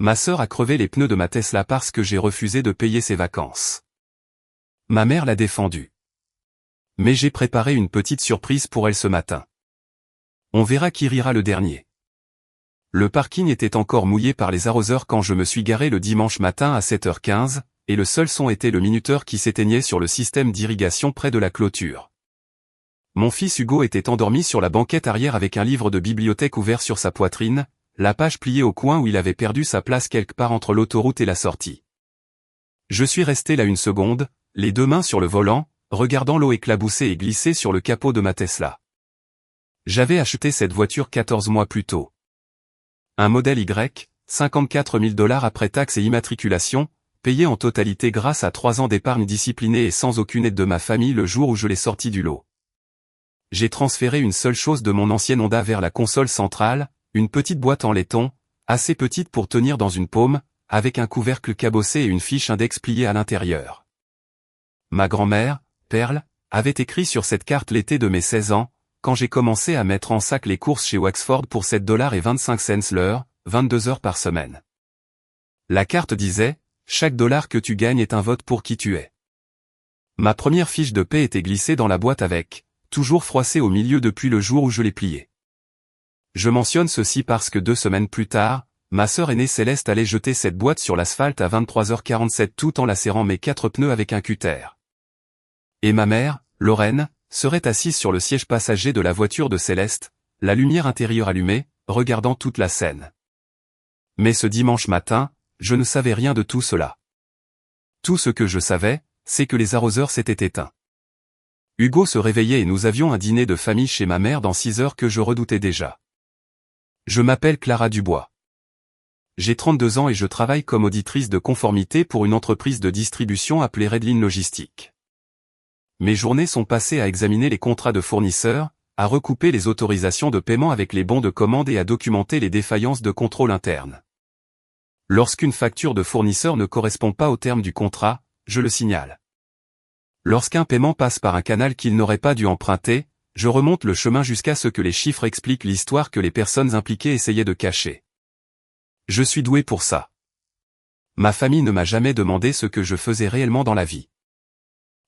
Ma sœur a crevé les pneus de ma Tesla parce que j'ai refusé de payer ses vacances. Ma mère l'a défendu. Mais j'ai préparé une petite surprise pour elle ce matin. On verra qui rira le dernier. Le parking était encore mouillé par les arroseurs quand je me suis garé le dimanche matin à 7h15, et le seul son était le minuteur qui s'éteignait sur le système d'irrigation près de la clôture. Mon fils Hugo était endormi sur la banquette arrière avec un livre de bibliothèque ouvert sur sa poitrine, la page pliée au coin où il avait perdu sa place quelque part entre l'autoroute et la sortie. Je suis resté là une seconde, les deux mains sur le volant, regardant l'eau éclabousser et glisser sur le capot de ma Tesla. J'avais acheté cette voiture 14 mois plus tôt. Un modèle Y, 54 000 $ après taxes et immatriculation, payé en totalité grâce à 3 ans d'épargne disciplinée et sans aucune aide de ma famille le jour où je l'ai sorti du lot. J'ai transféré une seule chose de mon ancienne Honda vers la console centrale, une petite boîte en laiton, assez petite pour tenir dans une paume, avec un couvercle cabossé et une fiche index pliée à l'intérieur. Ma grand-mère, Perle, avait écrit sur cette carte l'été de mes 16 ans, quand j'ai commencé à mettre en sac les courses chez Wexford pour 7,25 $ l'heure, 22 heures par semaine. La carte disait, chaque dollar que tu gagnes est un vote pour qui tu es. Ma première fiche de paie était glissée dans la boîte avec, toujours froissée au milieu depuis le jour où je l'ai pliée. Je mentionne ceci parce que 2 semaines plus tard, ma sœur aînée Céleste allait jeter cette boîte sur l'asphalte à 23h47 tout en lacérant mes 4 pneus avec un cutter. Et ma mère, Lorraine, serait assise sur le siège passager de la voiture de Céleste, la lumière intérieure allumée, regardant toute la scène. Mais ce dimanche matin, je ne savais rien de tout cela. Tout ce que je savais, c'est que les arroseurs s'étaient éteints. Hugo se réveillait et nous avions un dîner de famille chez ma mère dans 6 heures que je redoutais déjà. Je m'appelle Clara Dubois. J'ai 32 ans et je travaille comme auditrice de conformité pour une entreprise de distribution appelée Redline Logistique. Mes journées sont passées à examiner les contrats de fournisseurs, à recouper les autorisations de paiement avec les bons de commande et à documenter les défaillances de contrôle interne. Lorsqu'une facture de fournisseur ne correspond pas au terme du contrat, je le signale. Lorsqu'un paiement passe par un canal qu'il n'aurait pas dû emprunter, je remonte le chemin jusqu'à ce que les chiffres expliquent l'histoire que les personnes impliquées essayaient de cacher. Je suis doué pour ça. Ma famille ne m'a jamais demandé ce que je faisais réellement dans la vie.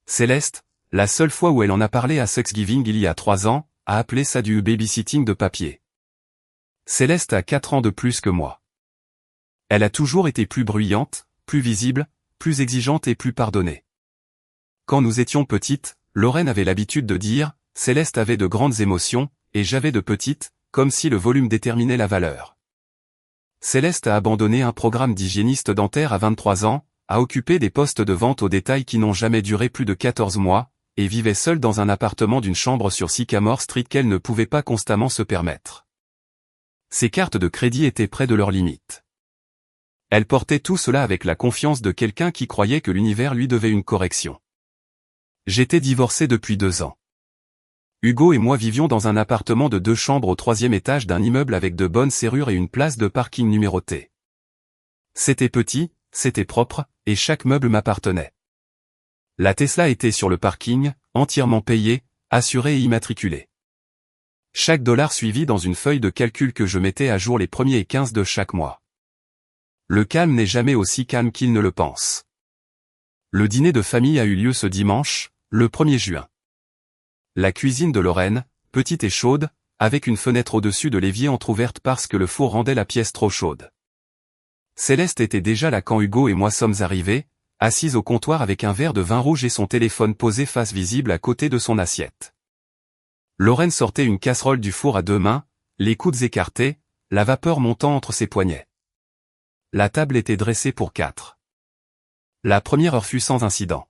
Céleste, la seule fois où elle en a parlé à Thanksgiving il y a 3 ans, a appelé ça du babysitting de papier. Céleste a 4 ans de plus que moi. Elle a toujours été plus bruyante, plus visible, plus exigeante et plus pardonnée. Quand nous étions petites, Lorraine avait l'habitude de dire, Céleste avait de grandes émotions, et j'avais de petites, comme si le volume déterminait la valeur. Céleste a abandonné un programme d'hygiéniste dentaire à 23 ans, a occupé des postes de vente au détail qui n'ont jamais duré plus de 14 mois, et vivait seule dans un appartement d'une chambre sur Sycamore Street qu'elle ne pouvait pas constamment se permettre. Ses cartes de crédit étaient près de leurs limites. Elle portait tout cela avec la confiance de quelqu'un qui croyait que l'univers lui devait une correction. J'étais divorcé depuis 2 ans. Hugo et moi vivions dans un appartement de 2 chambres au 3e étage d'un immeuble avec de bonnes serrures et une place de parking numérotée. C'était petit, c'était propre, et chaque meuble m'appartenait. La Tesla était sur le parking, entièrement payée, assurée et immatriculée. Chaque dollar suivi dans une feuille de calcul que je mettais à jour les premiers et 15 de chaque mois. Le calme n'est jamais aussi calme qu'il ne le pense. Le dîner de famille a eu lieu ce dimanche, le 1er juin. La cuisine de Lorraine, petite et chaude, avec une fenêtre au-dessus de l'évier entrouverte parce que le four rendait la pièce trop chaude. Céleste était déjà là quand Hugo et moi sommes arrivés, assise au comptoir avec un verre de vin rouge et son téléphone posé face visible à côté de son assiette. Lorraine sortait une casserole du four à 2 mains, les coudes écartés, la vapeur montant entre ses poignets. La table était dressée pour 4. La première heure fut sans incident.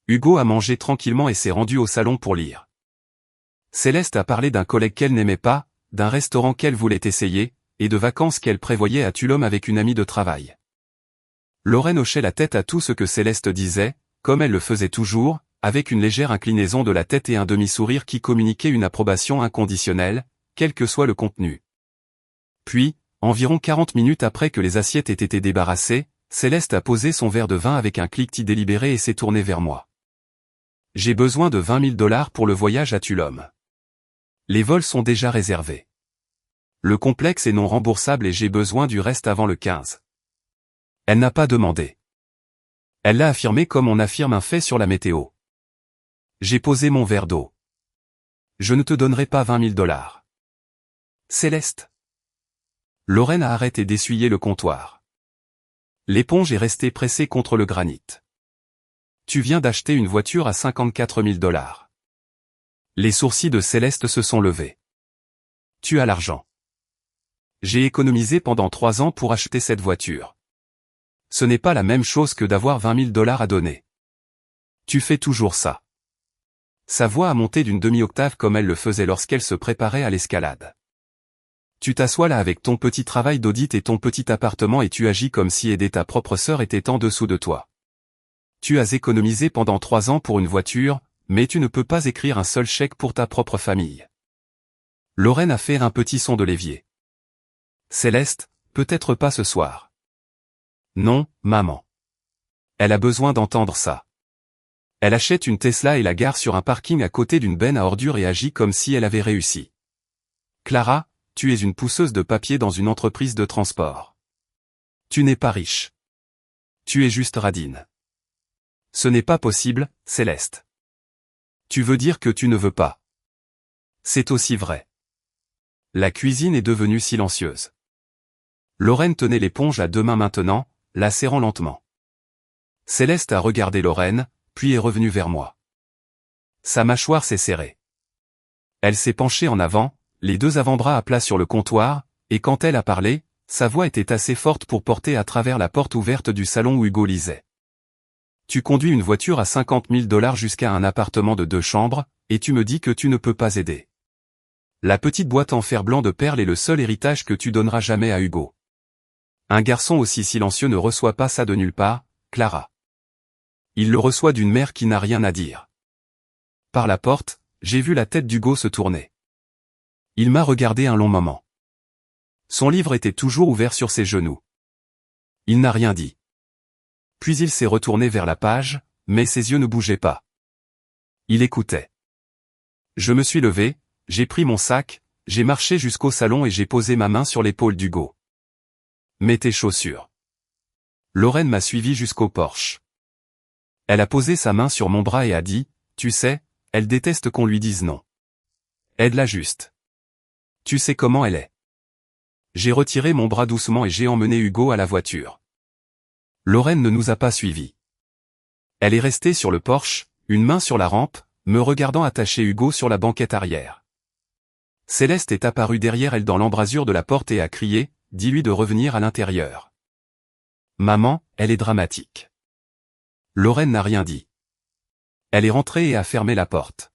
Hugo a mangé tranquillement et s'est rendu au salon pour lire. Céleste a parlé d'un collègue qu'elle n'aimait pas, d'un restaurant qu'elle voulait essayer, et de vacances qu'elle prévoyait à Tulum avec une amie de travail. Lorraine hochait la tête à tout ce que Céleste disait, comme elle le faisait toujours, avec une légère inclinaison de la tête et un demi-sourire qui communiquait une approbation inconditionnelle, quel que soit le contenu. Puis, environ 40 minutes après que les assiettes aient été débarrassées, Céleste a posé son verre de vin avec un cliquetis délibéré et s'est tournée vers moi. « J'ai besoin de 20 000 $ pour le voyage à Tulum. Les vols sont déjà réservés. Le complexe est non remboursable et j'ai besoin du reste avant le 15. Elle n'a pas demandé. Elle l'a affirmé comme on affirme un fait sur la météo. J'ai posé mon verre d'eau. Je ne te donnerai pas 20 000 $. Céleste. Lorraine a arrêté d'essuyer le comptoir. L'éponge est restée pressée contre le granit. Tu viens d'acheter une voiture à 54 000 $. Les sourcils de Céleste se sont levés. Tu as l'argent. J'ai économisé pendant 3 ans pour acheter cette voiture. Ce n'est pas la même chose que d'avoir 20 000 $ à donner. Tu fais toujours ça. Sa voix a monté d'une demi-octave comme elle le faisait lorsqu'elle se préparait à l'escalade. Tu t'assois là avec ton petit travail d'audit et ton petit appartement et tu agis comme si aider ta propre sœur était en dessous de toi. Tu as économisé pendant 3 ans pour une voiture, mais tu ne peux pas écrire un seul chèque pour ta propre famille. Lorraine a fait un petit son de l'évier. Céleste, peut-être pas ce soir. Non, maman. Elle a besoin d'entendre ça. Elle achète une Tesla et la gare sur un parking à côté d'une benne à ordures et agit comme si elle avait réussi. Clara, tu es une pousseuse de papier dans une entreprise de transport. Tu n'es pas riche. Tu es juste radine. Ce n'est pas possible, Céleste. Tu veux dire que tu ne veux pas. C'est aussi vrai. La cuisine est devenue silencieuse. Lorraine tenait l'éponge à 2 mains maintenant, la serrant lentement. Céleste a regardé Lorraine, puis est revenue vers moi. Sa mâchoire s'est serrée. Elle s'est penchée en avant, les 2 avant-bras à plat sur le comptoir, et quand elle a parlé, sa voix était assez forte pour porter à travers la porte ouverte du salon où Hugo lisait. Tu conduis une voiture à 50 000 $ jusqu'à un appartement de 2 chambres, et tu me dis que tu ne peux pas aider. La petite boîte en fer blanc de perles est le seul héritage que tu donneras jamais à Hugo. Un garçon aussi silencieux ne reçoit pas ça de nulle part, Clara. Il le reçoit d'une mère qui n'a rien à dire. Par la porte, j'ai vu la tête d'Hugo se tourner. Il m'a regardé un long moment. Son livre était toujours ouvert sur ses genoux. Il n'a rien dit. Puis il s'est retourné vers la page, mais ses yeux ne bougeaient pas. Il écoutait. Je me suis levé, j'ai pris mon sac, j'ai marché jusqu'au salon et j'ai posé ma main sur l'épaule d'Hugo. Mets tes chaussures. Lorraine m'a suivi jusqu'au porche. Elle a posé sa main sur mon bras et a dit, tu sais, elle déteste qu'on lui dise non. Aide-la juste. Tu sais comment elle est. J'ai retiré mon bras doucement et j'ai emmené Hugo à la voiture. Lorraine ne nous a pas suivis. Elle est restée sur le porche, une main sur la rampe, me regardant attacher Hugo sur la banquette arrière. Céleste est apparue derrière elle dans l'embrasure de la porte et a crié, dis-lui de revenir à l'intérieur. Maman, elle est dramatique. Lorraine n'a rien dit. Elle est rentrée et a fermé la porte.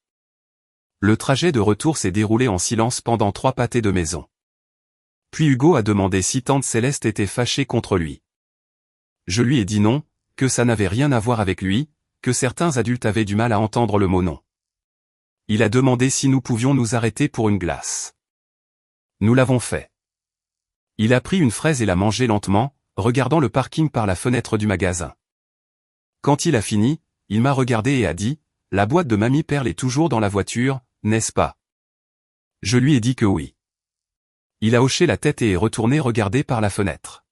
Le trajet de retour s'est déroulé en silence pendant 3 pâtés de maison. Puis Hugo a demandé si tante Céleste était fâchée contre lui. Je lui ai dit non, que ça n'avait rien à voir avec lui, que certains adultes avaient du mal à entendre le mot non. Il a demandé si nous pouvions nous arrêter pour une glace. Nous l'avons fait. Il a pris une fraise et l'a mangée lentement, regardant le parking par la fenêtre du magasin. Quand il a fini, il m'a regardé et a dit, « La boîte de Mamie Perle est toujours dans la voiture, n'est-ce pas ?» Je lui ai dit que oui. Il a hoché la tête et est retourné regarder par la fenêtre.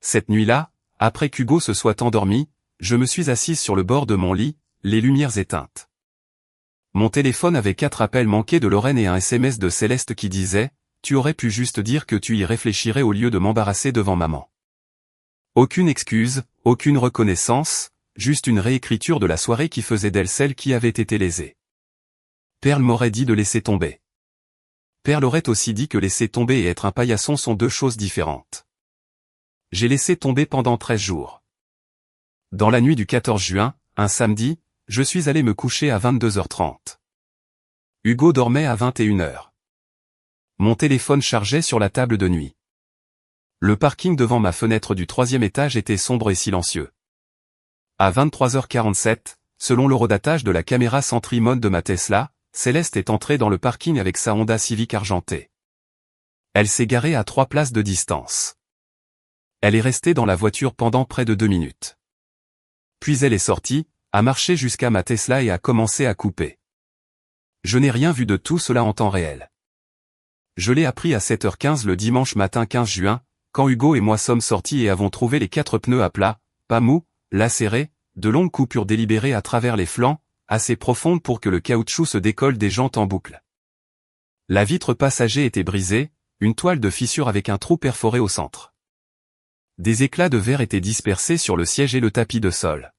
Cette nuit-là, après qu'Hugo se soit endormi, je me suis assise sur le bord de mon lit, les lumières éteintes. Mon téléphone avait 4 appels manqués de Lorraine et un SMS de Céleste qui disait « Tu aurais pu juste dire que tu y réfléchirais au lieu de m'embarrasser devant maman. » Aucune excuse, aucune reconnaissance, juste une réécriture de la soirée qui faisait d'elle celle qui avait été lésée. Perle m'aurait dit de laisser tomber. Perle aurait aussi dit que laisser tomber et être un paillasson sont 2 choses différentes. J'ai laissé tomber pendant 13 jours. Dans la nuit du 14 juin, un samedi, je suis allé me coucher à 22h30. Hugo dormait à 21h. Mon téléphone chargeait sur la table de nuit. Le parking devant ma fenêtre du 3e étage était sombre et silencieux. À 23h47, selon l'horodatage de la caméra Sentry Mode de ma Tesla, Céleste est entrée dans le parking avec sa Honda Civic argentée. Elle s'est garée à 3 places de distance. Elle est restée dans la voiture pendant près de 2 minutes. Puis elle est sortie, a marché jusqu'à ma Tesla et a commencé à couper. Je n'ai rien vu de tout cela en temps réel. Je l'ai appris à 7h15 le dimanche matin 15 juin, quand Hugo et moi sommes sortis et avons trouvé les 4 pneus à plat, pas mous, lacérés, de longues coupures délibérées à travers les flancs, assez profondes pour que le caoutchouc se décolle des jantes en boucle. La vitre passager était brisée, une toile de fissure avec un trou perforé au centre. Des éclats de verre étaient dispersés sur le siège et le tapis de sol.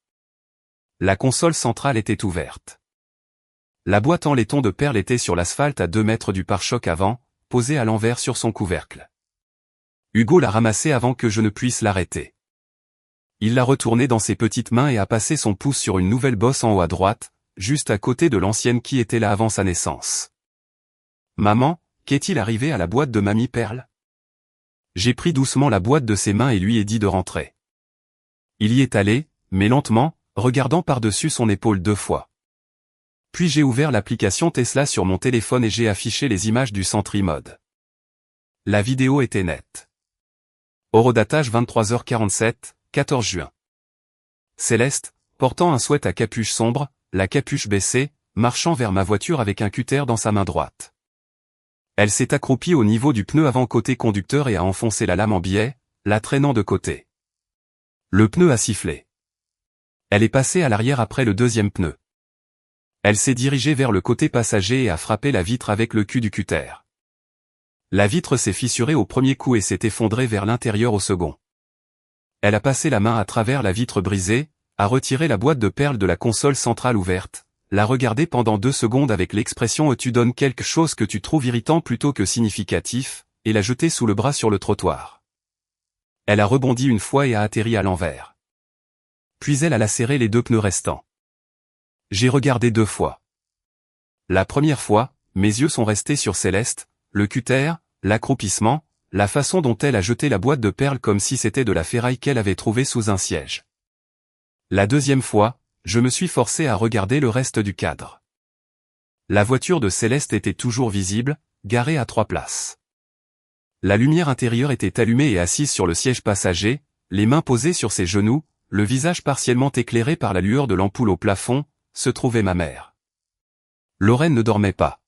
La console centrale était ouverte. La boîte en laiton de perles était sur l'asphalte à 2 mètres du pare-choc avant, posée à l'envers sur son couvercle. Hugo l'a ramassée avant que je ne puisse l'arrêter. Il l'a retournée dans ses petites mains et a passé son pouce sur une nouvelle bosse en haut à droite, juste à côté de l'ancienne qui était là avant sa naissance. « Maman, qu'est-il arrivé à la boîte de Mamie Perle ?» J'ai pris doucement la boîte de ses mains et lui ai dit de rentrer. Il y est allé, mais lentement, regardant par-dessus son épaule 2 fois. Puis j'ai ouvert l'application Tesla sur mon téléphone et j'ai affiché les images du Sentry Mode. La vidéo était nette. Horodatage 23h47, 14 juin. Céleste, portant un sweat à capuche sombre, la capuche baissée, marchant vers ma voiture avec un cutter dans sa main droite. Elle s'est accroupie au niveau du pneu avant côté conducteur et a enfoncé la lame en biais, la traînant de côté. Le pneu a sifflé. Elle est passée à l'arrière après le deuxième pneu. Elle s'est dirigée vers le côté passager et a frappé la vitre avec le cul du cutter. La vitre s'est fissurée au premier coup et s'est effondrée vers l'intérieur au second. Elle a passé la main à travers la vitre brisée, a retiré la boîte de perles de la console centrale ouverte, l'a regardée pendant 2 secondes avec l'expression « tu donnes quelque chose que tu trouves irritant plutôt que significatif » et l'a jetée sous le bras sur le trottoir. Elle a rebondi une fois et a atterri à l'envers. Puis elle a lacéré les 2 pneus restants. J'ai regardé 2 fois. La première fois, mes yeux sont restés sur Céleste, le cutter, l'accroupissement, la façon dont elle a jeté la boîte de perles comme si c'était de la ferraille qu'elle avait trouvée sous un siège. La deuxième fois, je me suis forcé à regarder le reste du cadre. La voiture de Céleste était toujours visible, garée à 3 places. La lumière intérieure était allumée et assise sur le siège passager, les mains posées sur ses genoux, le visage partiellement éclairé par la lueur de l'ampoule au plafond, se trouvait ma mère. Lorraine ne dormait pas.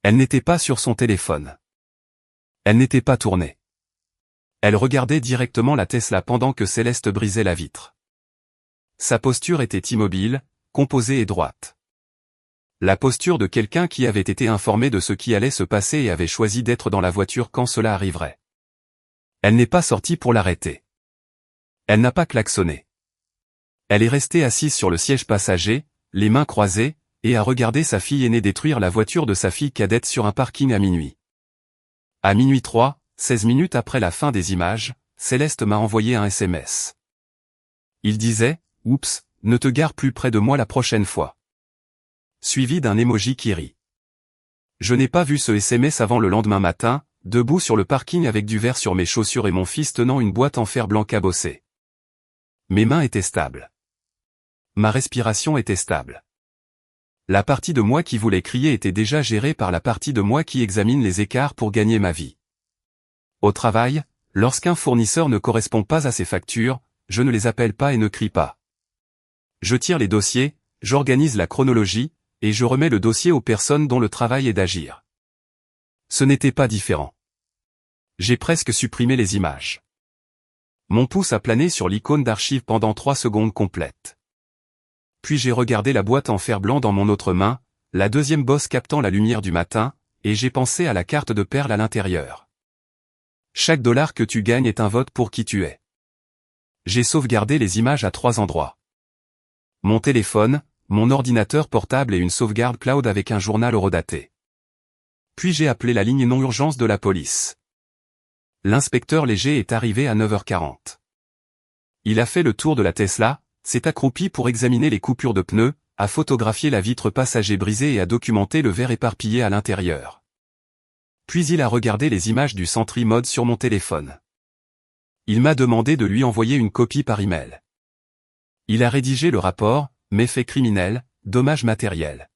Elle n'était pas sur son téléphone. Elle n'était pas tournée. Elle regardait directement la Tesla pendant que Céleste brisait la vitre. Sa posture était immobile, composée et droite. La posture de quelqu'un qui avait été informé de ce qui allait se passer et avait choisi d'être dans la voiture quand cela arriverait. Elle n'est pas sortie pour l'arrêter. Elle n'a pas klaxonné. Elle est restée assise sur le siège passager, les mains croisées, et a regardé sa fille aînée détruire la voiture de sa fille cadette sur un parking à minuit. À minuit 3, 16 minutes après la fin des images, Céleste m'a envoyé un SMS. Il disait « Oups, ne te gare plus près de moi la prochaine fois ». Suivi d'un emoji qui rit. Je n'ai pas vu ce SMS avant le lendemain matin, debout sur le parking avec du verre sur mes chaussures et mon fils tenant une boîte en fer blanc cabossée. Mes mains étaient stables. Ma respiration était stable. La partie de moi qui voulait crier était déjà gérée par la partie de moi qui examine les écarts pour gagner ma vie. Au travail, lorsqu'un fournisseur ne correspond pas à ses factures, je ne les appelle pas et ne crie pas. Je tire les dossiers, j'organise la chronologie, et je remets le dossier aux personnes dont le travail est d'agir. Ce n'était pas différent. J'ai presque supprimé les images. Mon pouce a plané sur l'icône d'archive pendant 3 secondes complètes. Puis j'ai regardé la boîte en fer blanc dans mon autre main, la deuxième bosse captant la lumière du matin, et j'ai pensé à la carte de perles à l'intérieur. Chaque dollar que tu gagnes est un vote pour qui tu es. J'ai sauvegardé les images à 3 endroits. Mon téléphone, mon ordinateur portable et une sauvegarde cloud avec un journal horodaté. Puis j'ai appelé la ligne non-urgence de la police. L'inspecteur Léger est arrivé à 9h40. Il a fait le tour de la Tesla, s'est accroupi pour examiner les coupures de pneus, a photographié la vitre passager brisée et a documenté le verre éparpillé à l'intérieur. Puis il a regardé les images du Sentry Mode sur mon téléphone. Il m'a demandé de lui envoyer une copie par email. Il a rédigé le rapport, méfaits criminels, dommages matériels.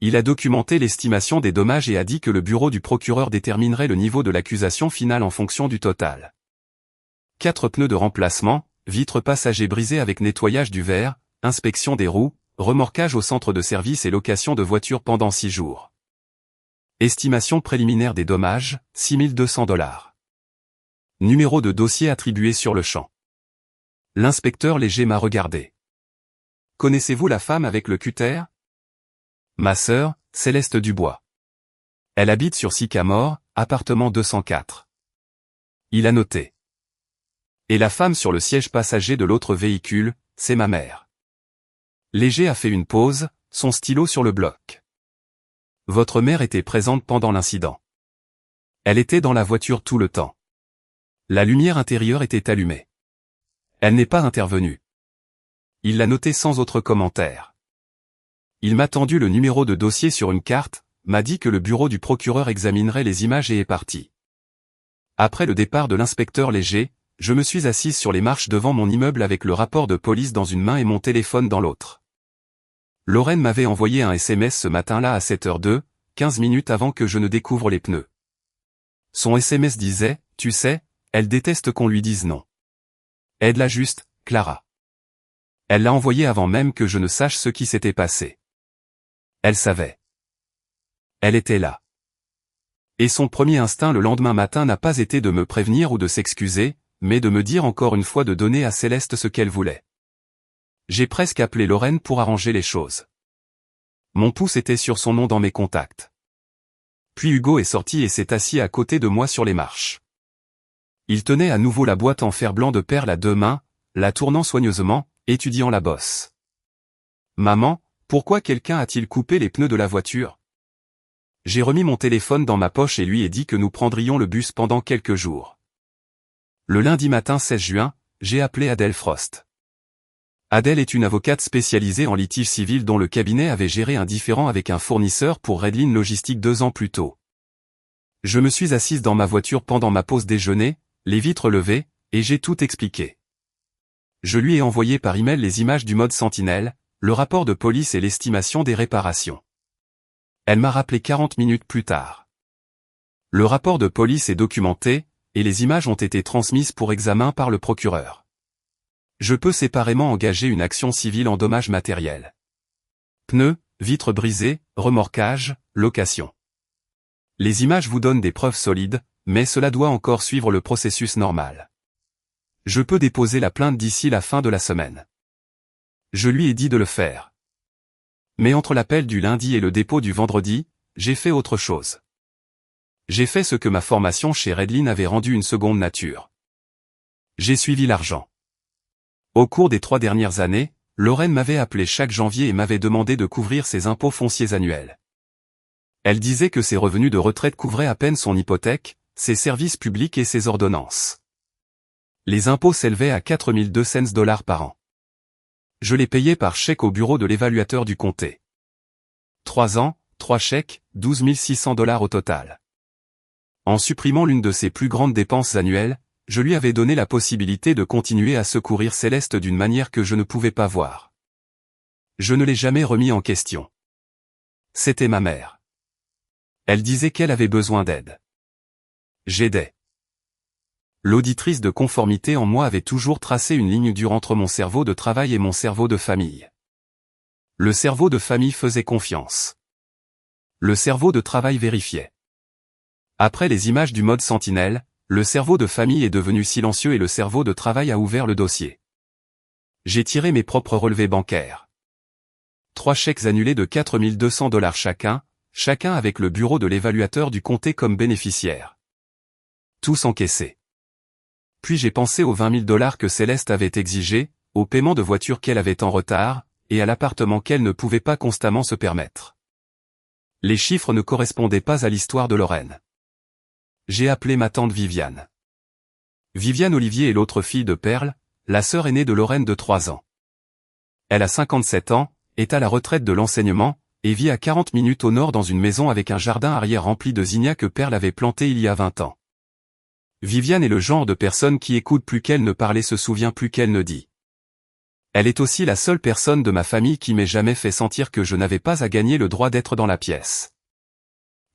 Il a documenté l'estimation des dommages et a dit que le bureau du procureur déterminerait le niveau de l'accusation finale en fonction du total. 4 pneus de remplacement, vitres passager brisées avec nettoyage du verre, inspection des roues, remorquage au centre de service et location de voitures pendant 6 jours. Estimation préliminaire des dommages, 6200 $. Numéro de dossier attribué sur le champ. L'inspecteur Léger m'a regardé. Connaissez-vous la femme avec le cutter? Ma sœur, Céleste Dubois. Elle habite sur Sycamore, appartement 204. Il a noté. Et la femme sur le siège passager de l'autre véhicule, c'est ma mère. Léger a fait une pause, son stylo sur le bloc. Votre mère était présente pendant l'incident. Elle était dans la voiture tout le temps. La lumière intérieure était allumée. Elle n'est pas intervenue. Il l'a noté sans autre commentaire. Il m'a tendu le numéro de dossier sur une carte, m'a dit que le bureau du procureur examinerait les images et est parti. Après le départ de l'inspecteur Léger, je me suis assise sur les marches devant mon immeuble avec le rapport de police dans une main et mon téléphone dans l'autre. Lorraine m'avait envoyé un SMS ce matin-là à 7h02, 15 minutes avant que je ne découvre les pneus. Son SMS disait, tu sais, elle déteste qu'on lui dise non. Aide-la juste, Clara. Elle l'a envoyé avant même que je ne sache ce qui s'était passé. Elle savait. Elle était là. Et son premier instinct le lendemain matin n'a pas été de me prévenir ou de s'excuser, mais de me dire encore une fois de donner à Céleste ce qu'elle voulait. J'ai presque appelé Lorraine pour arranger les choses. Mon pouce était sur son nom dans mes contacts. Puis Hugo est sorti et s'est assis à côté de moi sur les marches. Il tenait à nouveau la boîte en fer blanc de perles à deux mains, la tournant soigneusement, étudiant la bosse. Maman, pourquoi quelqu'un a-t-il coupé les pneus de la voiture? J'ai remis mon téléphone dans ma poche et lui ai dit que nous prendrions le bus pendant quelques jours. Le lundi matin 16 juin, j'ai appelé Adèle Frost. Adèle est une avocate spécialisée en litige civil dont le cabinet avait géré un différend avec un fournisseur pour Redline Logistique 2 ans plus tôt. Je me suis assise dans ma voiture pendant ma pause déjeuner, les vitres levées, et j'ai tout expliqué. Je lui ai envoyé par email les images du mode Sentinelle, le rapport de police et l'estimation des réparations. Elle m'a rappelé 40 minutes plus tard. Le rapport de police est documenté, et les images ont été transmises pour examen par le procureur. Je peux séparément engager une action civile en dommages matériels. Pneus, vitres brisées, remorquage, location. Les images vous donnent des preuves solides, mais cela doit encore suivre le processus normal. Je peux déposer la plainte d'ici la fin de la semaine. Je lui ai dit de le faire. Mais entre l'appel du lundi et le dépôt du vendredi, j'ai fait autre chose. J'ai fait ce que ma formation chez Redline avait rendu une seconde nature. J'ai suivi l'argent. Au cours des 3 dernières années, Lorraine m'avait appelé chaque janvier et m'avait demandé de couvrir ses impôts fonciers annuels. Elle disait que ses revenus de retraite couvraient à peine son hypothèque, ses services publics et ses ordonnances. Les impôts s'élevaient à 4200 $ par an. Je les payais par chèque au bureau de l'évaluateur du comté. 3 ans, 3 chèques, 12 600 $ au total. En supprimant l'une de ses plus grandes dépenses annuelles, je lui avais donné la possibilité de continuer à secourir Céleste d'une manière que je ne pouvais pas voir. Je ne l'ai jamais remis en question. C'était ma mère. Elle disait qu'elle avait besoin d'aide. J'aidais. L'auditrice de conformité en moi avait toujours tracé une ligne dure entre mon cerveau de travail et mon cerveau de famille. Le cerveau de famille faisait confiance. Le cerveau de travail vérifiait. Après les images du mode Sentinelle, le cerveau de famille est devenu silencieux et le cerveau de travail a ouvert le dossier. J'ai tiré mes propres relevés bancaires. 3 chèques annulés de 4200 $ chacun avec le bureau de l'évaluateur du comté comme bénéficiaire. Tous encaissés. Puis j'ai pensé aux 20 000 $ que Céleste avait exigés, au paiement de voitures qu'elle avait en retard, et à l'appartement qu'elle ne pouvait pas constamment se permettre. Les chiffres ne correspondaient pas à l'histoire de Lorraine. J'ai appelé ma tante Viviane. Viviane Olivier est l'autre fille de Perle, la sœur aînée de Lorraine de 3 ans. Elle a 57 ans, est à la retraite de l'enseignement, et vit à 40 minutes au nord dans une maison avec un jardin arrière rempli de zinnias que Perle avait planté il y a 20 ans. Viviane est le genre de personne qui écoute plus qu'elle ne parle et se souvient plus qu'elle ne dit. Elle est aussi la seule personne de ma famille qui m'ait jamais fait sentir que je n'avais pas à gagner le droit d'être dans la pièce.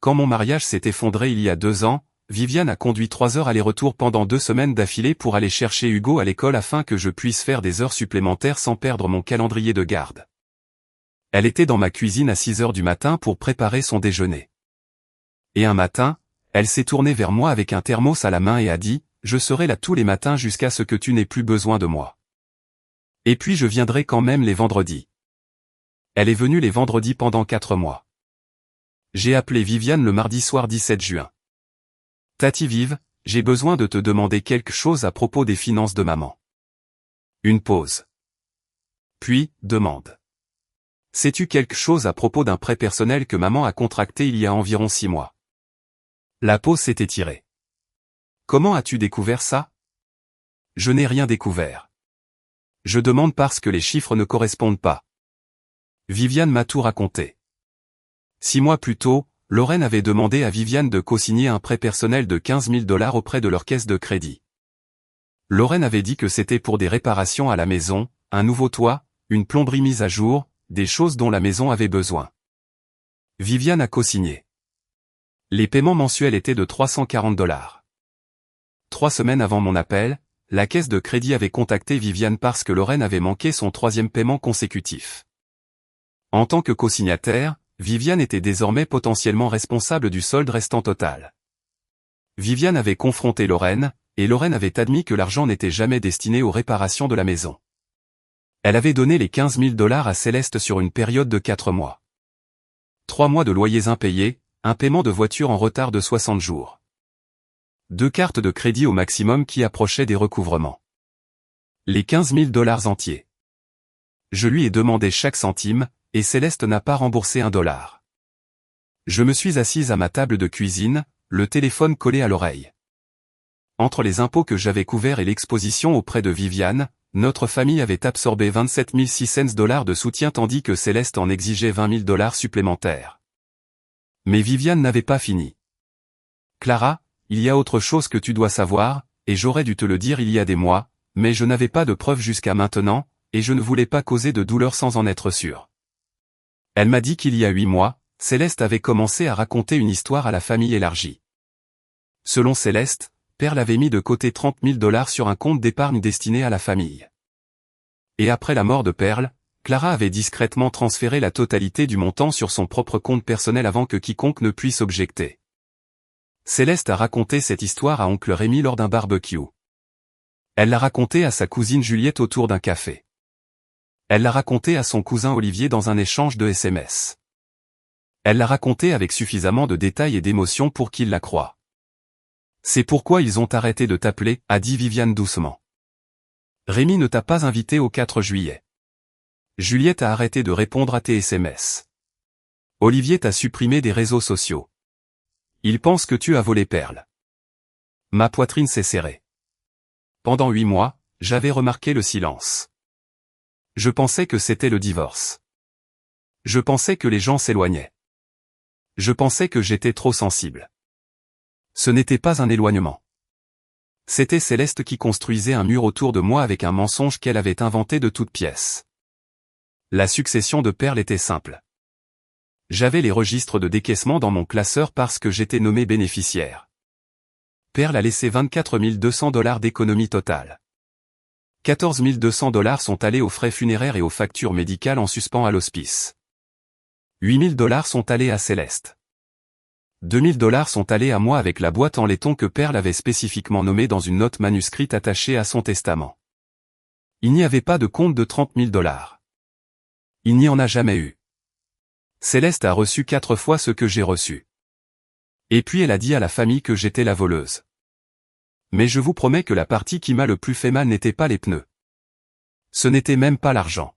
Quand mon mariage s'est effondré il y a 2 ans, Viviane a conduit 3 heures aller-retour pendant 2 semaines d'affilée pour aller chercher Hugo à l'école afin que je puisse faire des heures supplémentaires sans perdre mon calendrier de garde. Elle était dans ma cuisine à 6 heures du matin pour préparer son déjeuner. Et un matin, elle s'est tournée vers moi avec un thermos à la main et a dit, « Je serai là tous les matins jusqu'à ce que tu n'aies plus besoin de moi. Et puis je viendrai quand même les vendredis. » Elle est venue les vendredis pendant 4 mois. J'ai appelé Viviane le mardi soir 17 juin. « Tati Vive, j'ai besoin de te demander quelque chose à propos des finances de maman. » Une pause. Puis, demande. « Sais-tu quelque chose à propos d'un prêt personnel que maman a contracté il y a environ 6 mois? » La pause s'est étirée. « Comment as-tu découvert ça? » Je n'ai rien découvert. Je demande parce que les chiffres ne correspondent pas. Viviane m'a tout raconté. 6 mois plus tôt, Lorraine avait demandé à Viviane de co-signer un prêt personnel de 15 000 $ auprès de leur caisse de crédit. Lorraine avait dit que c'était pour des réparations à la maison, un nouveau toit, une plomberie mise à jour, des choses dont la maison avait besoin. Viviane a co-signé. Les paiements mensuels étaient de 340 $. 3 semaines avant mon appel, la caisse de crédit avait contacté Viviane parce que Lorraine avait manqué son 3e paiement consécutif. En tant que co-signataire, Viviane était désormais potentiellement responsable du solde restant total. Viviane avait confronté Lorraine, et Lorraine avait admis que l'argent n'était jamais destiné aux réparations de la maison. Elle avait donné les 15 000 $ à Céleste sur une période de 4 mois. 3 mois de loyers impayés, un paiement de voiture en retard de 60 jours. 2 cartes de crédit au maximum qui approchaient des recouvrements. Les 15 000 $ entiers. Je lui ai demandé chaque centime, et Céleste n'a pas remboursé $1. Je me suis assise à ma table de cuisine, le téléphone collé à l'oreille. Entre les impôts que j'avais couverts et l'exposition auprès de Viviane, notre famille avait absorbé 27 600 $ de soutien tandis que Céleste en exigeait 20 000 $ supplémentaires. Mais Viviane n'avait pas fini. « Clara, il y a autre chose que tu dois savoir, et j'aurais dû te le dire il y a des mois, mais je n'avais pas de preuves jusqu'à maintenant, et je ne voulais pas causer de douleur sans en être sûr. » Elle m'a dit qu'il y a 8 mois, Céleste avait commencé à raconter une histoire à la famille élargie. Selon Céleste, Perle avait mis de côté 30 000 $ sur un compte d'épargne destiné à la famille. Et après la mort de Perle, Clara avait discrètement transféré la totalité du montant sur son propre compte personnel avant que quiconque ne puisse objecter. Céleste a raconté cette histoire à oncle Rémi lors d'un barbecue. Elle l'a raconté à sa cousine Juliette autour d'un café. Elle l'a raconté à son cousin Olivier dans un échange de SMS. Elle l'a raconté avec suffisamment de détails et d'émotion pour qu'il la croie. « C'est pourquoi ils ont arrêté de t'appeler », a dit Viviane doucement. « Rémi ne t'a pas invité au 4 juillet. Juliette a arrêté de répondre à tes SMS. Olivier t'a supprimé des réseaux sociaux. Il pense que tu as volé Perle. » Ma poitrine s'est serrée. Pendant 8 mois, j'avais remarqué le silence. Je pensais que c'était le divorce. Je pensais que les gens s'éloignaient. Je pensais que j'étais trop sensible. Ce n'était pas un éloignement. C'était Céleste qui construisait un mur autour de moi avec un mensonge qu'elle avait inventé de toutes pièces. La succession de Perle était simple. J'avais les registres de décaissement dans mon classeur parce que j'étais nommé bénéficiaire. Perle a laissé 24 200 $ d'économie totale. 14 200 $ sont allés aux frais funéraires et aux factures médicales en suspens à l'hospice. 8 000 $ sont allés à Céleste. 2 000 $ sont allés à moi avec la boîte en laiton que Perle avait spécifiquement nommée dans une note manuscrite attachée à son testament. Il n'y avait pas de compte de 30 000 $. Il n'y en a jamais eu. Céleste a reçu 4 fois ce que j'ai reçu. Et puis elle a dit à la famille que j'étais la voleuse. Mais je vous promets que la partie qui m'a le plus fait mal n'était pas les pneus. Ce n'était même pas l'argent.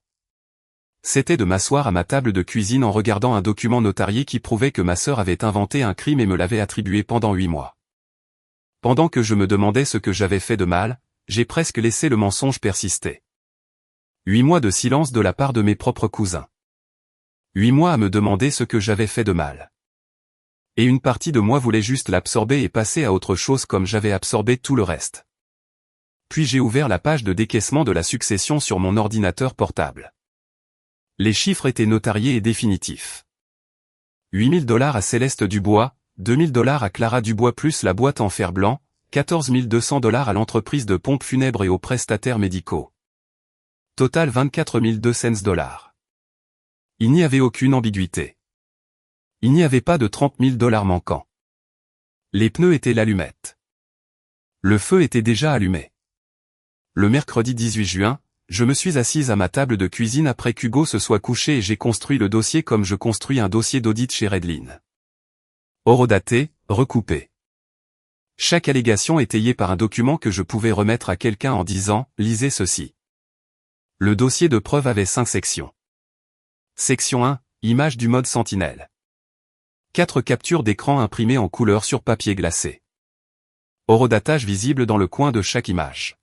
C'était de m'asseoir à ma table de cuisine en regardant un document notarié qui prouvait que ma sœur avait inventé un crime et me l'avait attribué pendant 8 mois. Pendant que je me demandais ce que j'avais fait de mal, j'ai presque laissé le mensonge persister. 8 mois de silence de la part de mes propres cousins. 8 mois à me demander ce que j'avais fait de mal. Et une partie de moi voulait juste l'absorber et passer à autre chose comme j'avais absorbé tout le reste. Puis j'ai ouvert la page de décaissement de la succession sur mon ordinateur portable. Les chiffres étaient notariés et définitifs. 8 000 $ à Céleste Dubois, 2 000 $ à Clara Dubois plus la boîte en fer blanc, 14 200 $ à l'entreprise de pompes funèbres et aux prestataires médicaux. Total 24 200 $. Il n'y avait aucune ambiguïté. Il n'y avait pas de 30 000 $ manquants. Les pneus étaient l'allumette. Le feu était déjà allumé. Le mercredi 18 juin, je me suis assise à ma table de cuisine après qu'Hugo se soit couché et j'ai construit le dossier comme je construis un dossier d'audit chez Redline. Horodaté, recoupé. Chaque allégation étayée par un document que je pouvais remettre à quelqu'un en disant « Lisez ceci ». Le dossier de preuve avait 5 sections. Section 1, image du mode Sentinelle. 4 captures d'écran imprimées en couleur sur papier glacé. Horodatage visible dans le coin de chaque image.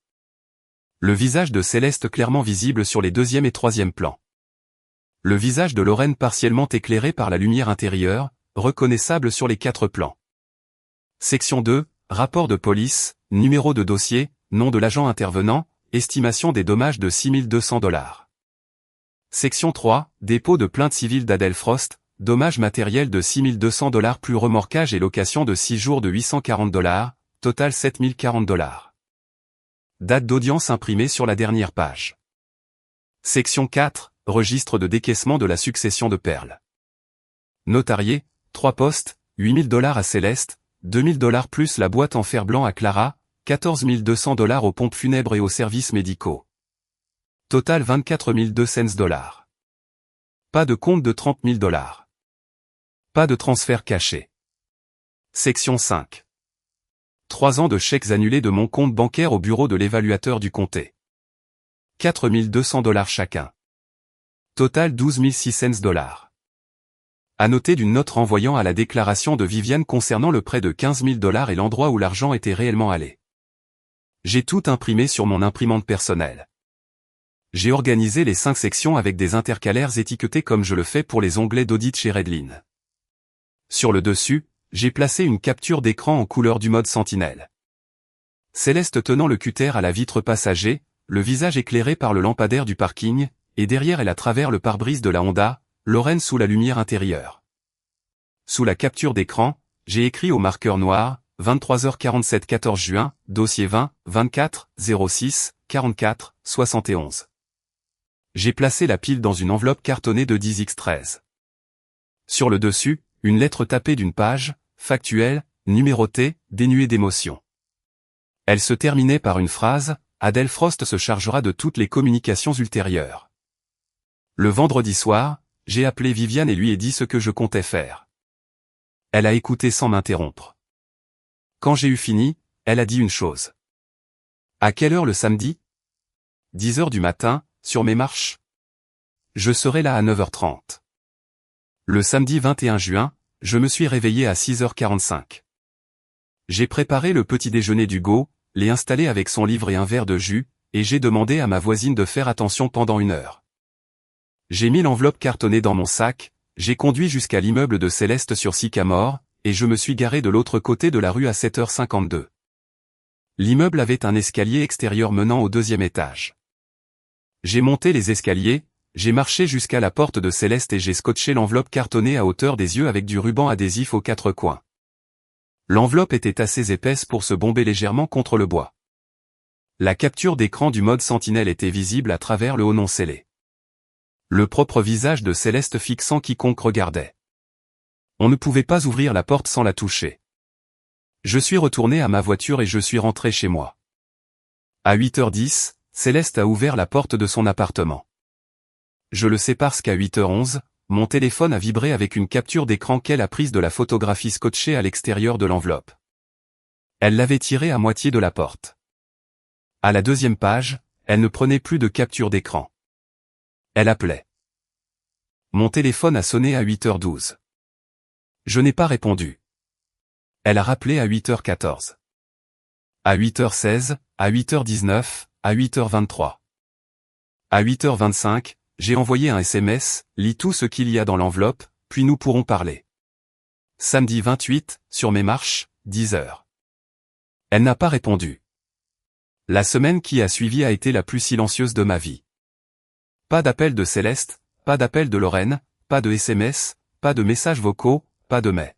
Le visage de Céleste clairement visible sur les 2e et 3e plans. Le visage de Lorraine partiellement éclairé par la lumière intérieure, reconnaissable sur les 4 plans. Section 2, rapport de police, numéro de dossier, nom de l'agent intervenant, estimation des dommages de $6 200. Section 3, dépôt de plainte civile d'Adèle Frost, dommages matériels de $6 200 plus remorquage et location de 6 jours de $840, total $7 040. Date d'audience imprimée sur la dernière page. Section 4, registre de décaissement de la succession de perles. Notarié, 3 postes, $8 000 à Céleste, $2 000 plus la boîte en fer blanc à Clara, $14 200 aux pompes funèbres et aux services médicaux. Total $24 200. Pas de compte de $30 000. Pas de transfert caché. Section 5. 3 ans de chèques annulés de mon compte bancaire au bureau de l'évaluateur du comté. $4 200 chacun. Total $12 600. À noter d'une note renvoyant à la déclaration de Viviane concernant le prêt de $15 000 et l'endroit où l'argent était réellement allé. J'ai tout imprimé sur mon imprimante personnelle. J'ai organisé les 5 sections avec des intercalaires étiquetés comme je le fais pour les onglets d'audit chez Redline. Sur le dessus, j'ai placé une capture d'écran en couleur du mode Sentinelle. Céleste tenant le cutter à la vitre passager, le visage éclairé par le lampadaire du parking, et derrière elle à travers le pare-brise de la Honda, Lorraine sous la lumière intérieure. Sous la capture d'écran, j'ai écrit au marqueur noir, 23h47 14 juin, dossier 20, 24, 06, 44, 71. J'ai placé la pile dans une enveloppe cartonnée de 10x13. Sur le dessus, une lettre tapée d'une page, factuelle, numérotée, dénuée d'émotion. Elle se terminait par une phrase, Adèle Frost se chargera de toutes les communications ultérieures. Le vendredi soir, j'ai appelé Viviane et lui ai dit ce que je comptais faire. Elle a écouté sans m'interrompre. Quand j'ai eu fini, elle a dit une chose. À quelle heure le samedi? 10h du matin, sur mes marches. Je serai là à 9h30. Le samedi 21 juin, je me suis réveillé à 6h45. J'ai préparé le petit déjeuner d'Hugo, l'ai installé avec son livre et un verre de jus, et j'ai demandé à ma voisine de faire attention pendant 1 heure. J'ai mis l'enveloppe cartonnée dans mon sac, j'ai conduit jusqu'à l'immeuble de Céleste sur Sycamore, et je me suis garé de l'autre côté de la rue à 7h52. L'immeuble avait un escalier extérieur menant au 2e étage. J'ai monté les escaliers, j'ai marché jusqu'à la porte de Céleste et j'ai scotché l'enveloppe cartonnée à hauteur des yeux avec du ruban adhésif aux 4 coins. L'enveloppe était assez épaisse pour se bomber légèrement contre le bois. La capture d'écran du mode Sentinelle était visible à travers le haut non scellé. Le propre visage de Céleste fixant quiconque regardait. On ne pouvait pas ouvrir la porte sans la toucher. Je suis retourné à ma voiture et je suis rentré chez moi. À 8h10, Céleste a ouvert la porte de son appartement. Je le sais parce qu'à 8h11, mon téléphone a vibré avec une capture d'écran qu'elle a prise de la photographie scotchée à l'extérieur de l'enveloppe. Elle l'avait tirée à moitié de la porte. À la 2e page, elle ne prenait plus de capture d'écran. Elle appelait. Mon téléphone a sonné à 8h12. Je n'ai pas répondu. Elle a rappelé à 8h14. À 8h16, à 8h19, à 8h23. À 8h25, j'ai envoyé un SMS, lis tout ce qu'il y a dans l'enveloppe, puis nous pourrons parler. Samedi 28, sur mes marches, 10h. Elle n'a pas répondu. La semaine qui a suivi a été la plus silencieuse de ma vie. Pas d'appel de Céleste, pas d'appel de Lorraine, pas de SMS, pas de messages vocaux, pas de mails.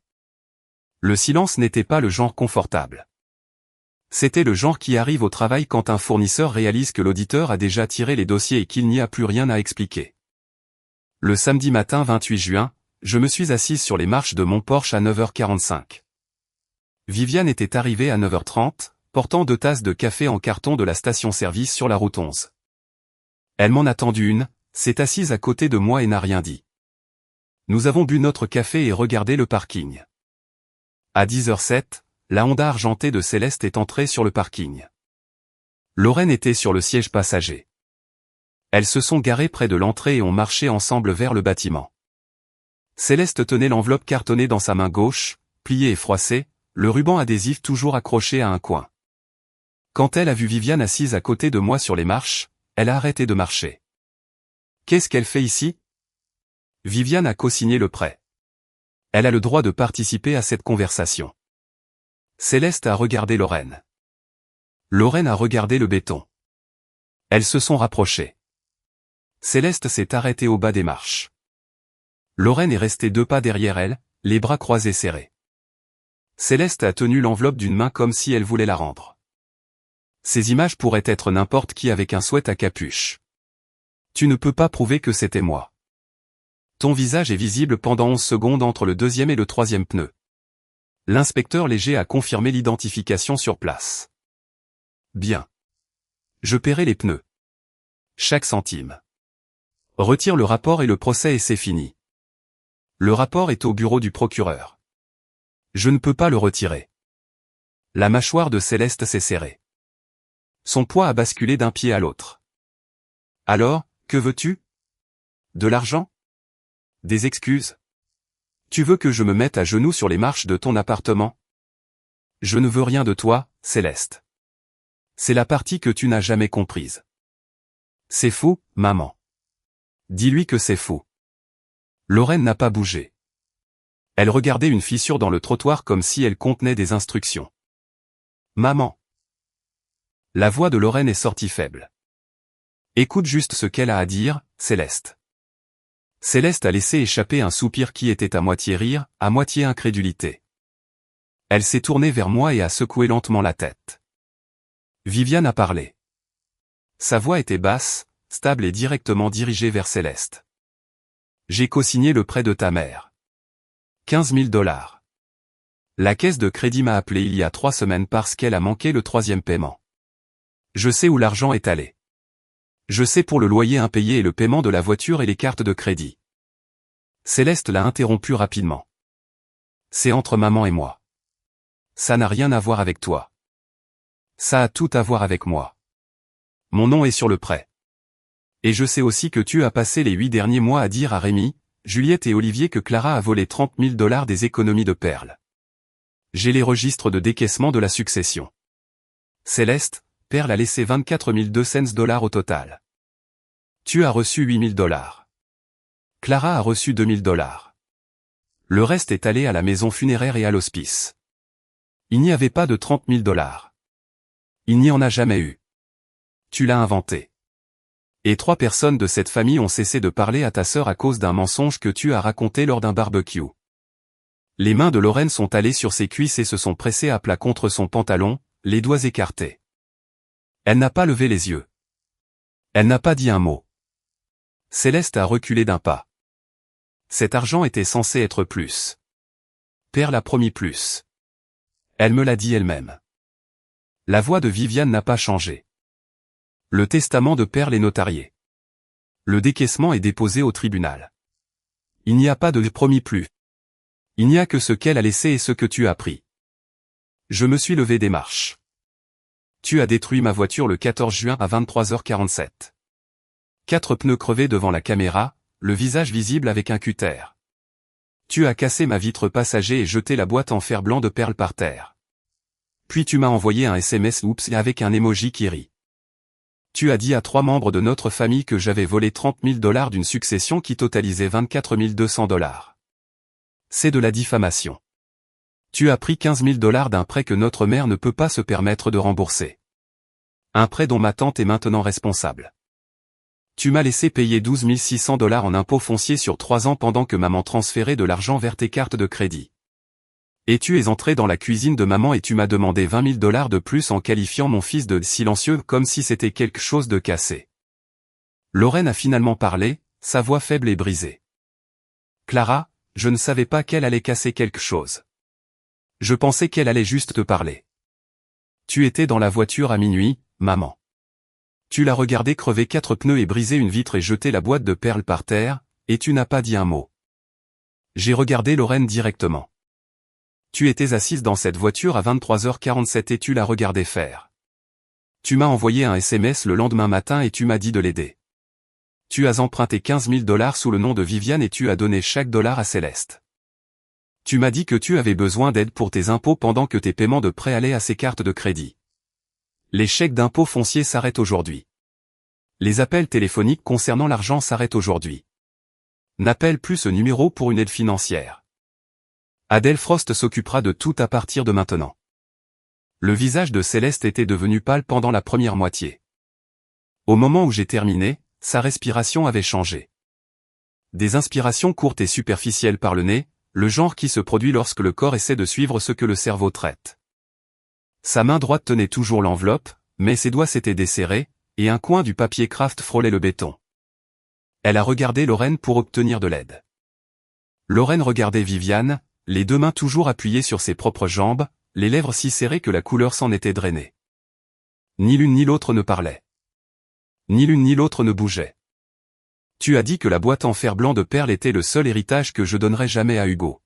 Le silence n'était pas le genre confortable. C'était le genre qui arrive au travail quand un fournisseur réalise que l'auditeur a déjà tiré les dossiers et qu'il n'y a plus rien à expliquer. Le samedi matin 28 juin, je me suis assise sur les marches de mon Porsche à 9h45. Viviane était arrivée à 9h30, portant 2 tasses de café en carton de la station-service sur la route 11. Elle m'en a tendu une, s'est assise à côté de moi et n'a rien dit. Nous avons bu notre café et regardé le parking. À 10h07, la Honda argentée de Céleste est entrée sur le parking. Lorraine était sur le siège passager. Elles se sont garées près de l'entrée et ont marché ensemble vers le bâtiment. Céleste tenait l'enveloppe cartonnée dans sa main gauche, pliée et froissée, le ruban adhésif toujours accroché à un coin. Quand elle a vu Viviane assise à côté de moi sur les marches, elle a arrêté de marcher. Qu'est-ce qu'elle fait ici? Viviane a co-signé le prêt. Elle a le droit de participer à cette conversation. Céleste a regardé Lorraine. Lorraine a regardé le béton. Elles se sont rapprochées. Céleste s'est arrêtée au bas des marches. Lorraine est restée 2 pas derrière elle, les bras croisés serrés. Céleste a tenu l'enveloppe d'une main comme si elle voulait la rendre. Ces images pourraient être n'importe qui avec un sweat à capuche. Tu ne peux pas prouver que c'était moi. Ton visage est visible pendant 11 secondes entre le 2e et le 3e pneu. L'inspecteur Léger a confirmé l'identification sur place. Bien. Je paierai les pneus. Chaque centime. Retire le rapport et le procès et c'est fini. Le rapport est au bureau du procureur. Je ne peux pas le retirer. La mâchoire de Céleste s'est serrée. Son poids a basculé d'un pied à l'autre. Alors, que veux-tu? De l'argent? Des excuses? Tu veux que je me mette à genoux sur les marches de ton appartement? Je ne veux rien de toi, Céleste. C'est la partie que tu n'as jamais comprise. C'est fou, maman. Dis-lui que c'est fou. Lorraine n'a pas bougé. Elle regardait une fissure dans le trottoir comme si elle contenait des instructions. Maman. La voix de Lorraine est sortie faible. Écoute juste ce qu'elle a à dire, Céleste. Céleste a laissé échapper un soupir qui était à moitié rire, à moitié incrédulité. Elle s'est tournée vers moi et a secoué lentement la tête. Viviane a parlé. Sa voix était basse, stable et directement dirigée vers Céleste. J'ai co-signé le prêt de ta mère. 15 000 $. La caisse de crédit m'a appelé il y a 3 semaines parce qu'elle a manqué le 3e paiement. Je sais où l'argent est allé. Je sais pour le loyer impayé et le paiement de la voiture et les cartes de crédit. Céleste l'a interrompu rapidement. C'est entre maman et moi. Ça n'a rien à voir avec toi. Ça a tout à voir avec moi. Mon nom est sur le prêt. Et je sais aussi que tu as passé les 8 derniers mois à dire à Rémi, Juliette et Olivier que Clara a volé 30 000 $ des économies de Perle. J'ai les registres de décaissement de la succession. Céleste, Perle a laissé 24 200 $ au total. Tu as reçu 8 000 $. Clara a reçu 2 000 $. Le reste est allé à la maison funéraire et à l'hospice. Il n'y avait pas de 30 000 $. Il n'y en a jamais eu. Tu l'as inventé. Et 3 personnes de cette famille ont cessé de parler à ta sœur à cause d'un mensonge que tu as raconté lors d'un barbecue. Les mains de Lorraine sont allées sur ses cuisses et se sont pressées à plat contre son pantalon, les doigts écartés. Elle n'a pas levé les yeux. Elle n'a pas dit un mot. Céleste a reculé d'un pas. Cet argent était censé être plus. Perle a promis plus. Elle me l'a dit elle-même. La voix de Viviane n'a pas changé. Le testament de Perle est notarié. Le décaissement est déposé au tribunal. Il n'y a pas de promis plus. Il n'y a que ce qu'elle a laissé et ce que tu as pris. Je me suis levé des marches. Tu as détruit ma voiture le 14 juin à 23h47. 4 pneus crevés devant la caméra, le visage visible avec un cutter. Tu as cassé ma vitre passager et jeté la boîte en fer blanc de Perle par terre. Puis tu m'as envoyé un SMS oups avec un emoji qui rit. Tu as dit à 3 membres de notre famille que j'avais volé 30 000 $ d'une succession qui totalisait 24 200 $. C'est de la diffamation. Tu as pris 15 000 $ d'un prêt que notre mère ne peut pas se permettre de rembourser. Un prêt dont ma tante est maintenant responsable. Tu m'as laissé payer 12 600 $ en impôts fonciers sur 3 ans pendant que maman transférait de l'argent vers tes cartes de crédit. Et tu es entré dans la cuisine de maman et tu m'as demandé 20 000 $ de plus en qualifiant mon fils de silencieux comme si c'était quelque chose de cassé. Lorraine a finalement parlé, sa voix faible et brisée. Clara, je ne savais pas qu'elle allait casser quelque chose. Je pensais qu'elle allait juste te parler. Tu étais dans la voiture à minuit, maman. Tu l'as regardé crever 4 pneus et briser une vitre et jeter la boîte de perles par terre, et tu n'as pas dit un mot. J'ai regardé Lorraine directement. Tu étais assise dans cette voiture à 23h47 et tu l'as regardé faire. Tu m'as envoyé un SMS le lendemain matin et tu m'as dit de l'aider. Tu as emprunté 15 000 $ sous le nom de Viviane et tu as donné chaque dollar à Céleste. Tu m'as dit que tu avais besoin d'aide pour tes impôts pendant que tes paiements de prêt allaient à ses cartes de crédit. Les chèques d'impôts fonciers s'arrêtent aujourd'hui. Les appels téléphoniques concernant l'argent s'arrêtent aujourd'hui. N'appelle plus ce numéro pour une aide financière. Adèle Frost s'occupera de tout à partir de maintenant. Le visage de Céleste était devenu pâle pendant la première moitié. Au moment où j'ai terminé, sa respiration avait changé. Des inspirations courtes et superficielles par le nez, le genre qui se produit lorsque le corps essaie de suivre ce que le cerveau traite. Sa main droite tenait toujours l'enveloppe, mais ses doigts s'étaient desserrés, et un coin du papier craft frôlait le béton. Elle a regardé Lorraine pour obtenir de l'aide. Lorraine regardait Viviane, les 2 mains toujours appuyées sur ses propres jambes, les lèvres si serrées que la couleur s'en était drainée. Ni l'une ni l'autre ne parlait. Ni l'une ni l'autre ne bougeait. Tu as dit que la boîte en fer blanc de perles était le seul héritage que je donnerais jamais à Hugo.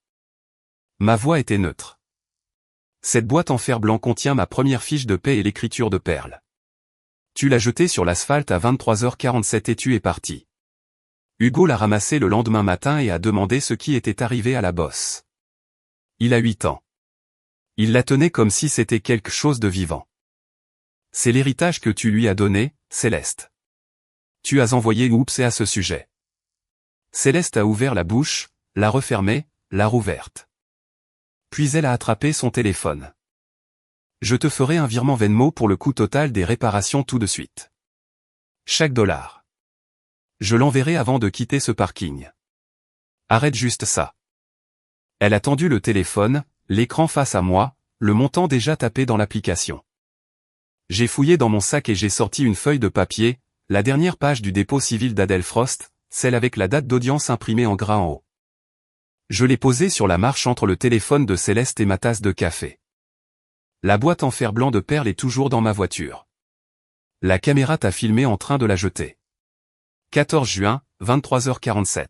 Ma voix était neutre. Cette boîte en fer blanc contient ma première fiche de paie et l'écriture de perles. Tu l'as jetée sur l'asphalte à 23h47 et tu es parti. Hugo l'a ramassée le lendemain matin et a demandé ce qui était arrivé à la bosse. Il a 8 ans. Il la tenait comme si c'était quelque chose de vivant. C'est l'héritage que tu lui as donné, Céleste. Tu as envoyé oups à ce sujet. Céleste a ouvert la bouche, l'a refermée, l'a rouverte. Puis elle a attrapé son téléphone. Je te ferai un virement Venmo pour le coût total des réparations tout de suite. Chaque dollar. Je l'enverrai avant de quitter ce parking. Arrête juste ça. Elle a tendu le téléphone, l'écran face à moi, le montant déjà tapé dans l'application. J'ai fouillé dans mon sac et j'ai sorti une feuille de papier, la dernière page du dépôt civil d'Adèle Frost, celle avec la date d'audience imprimée en gras en haut. Je l'ai posée sur la marche entre le téléphone de Céleste et ma tasse de café. La boîte en fer blanc de perles est toujours dans ma voiture. La caméra t'a filmé en train de la jeter. 14 juin, 23h47.